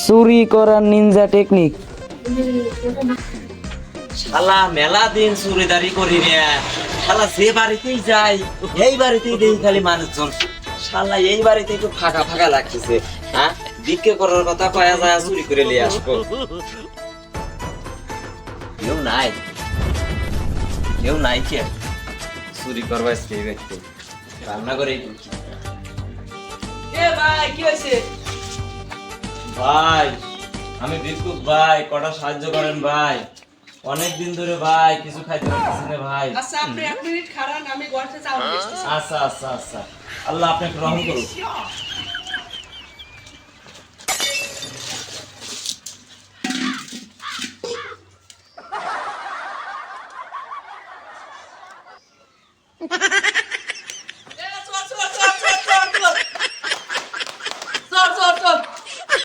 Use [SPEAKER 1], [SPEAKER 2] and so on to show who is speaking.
[SPEAKER 1] চুরি করার Ninja technique.
[SPEAKER 2] শালা মেলা দিন চুরিদারি করি রে, শালা যে বাড়িতেই যাই এই বাড়িতেই দেখি খালি মানুষজন। শালা এই বাড়িতে একটু ফাঁকা ফাঁকা লাগতেছে। হ্যাঁ, বিক্রি করার কথা কয়া যায়, চুরি করে নিয়ে আসবো। কেউ নাই, কেউ নাই কে চুরি করবা সেই ব্যক্তি রান্না করে
[SPEAKER 3] ভাই কি হয়েছে?
[SPEAKER 2] ভাই আমি বিদ্যুৎ ভাই, কটা সাহায্য করেন ভাই, অনেক দিন ধরে ভাই কিছু খাইতে পারতেছি না ভাই।
[SPEAKER 3] আচ্ছা আপনি 1 মিনিট খারান, আমি ঘরতে চাউল দিচ্ছি।
[SPEAKER 2] আচ্ছা আচ্ছা আচ্ছা, আল্লাহ আপনাকে রহম করুন।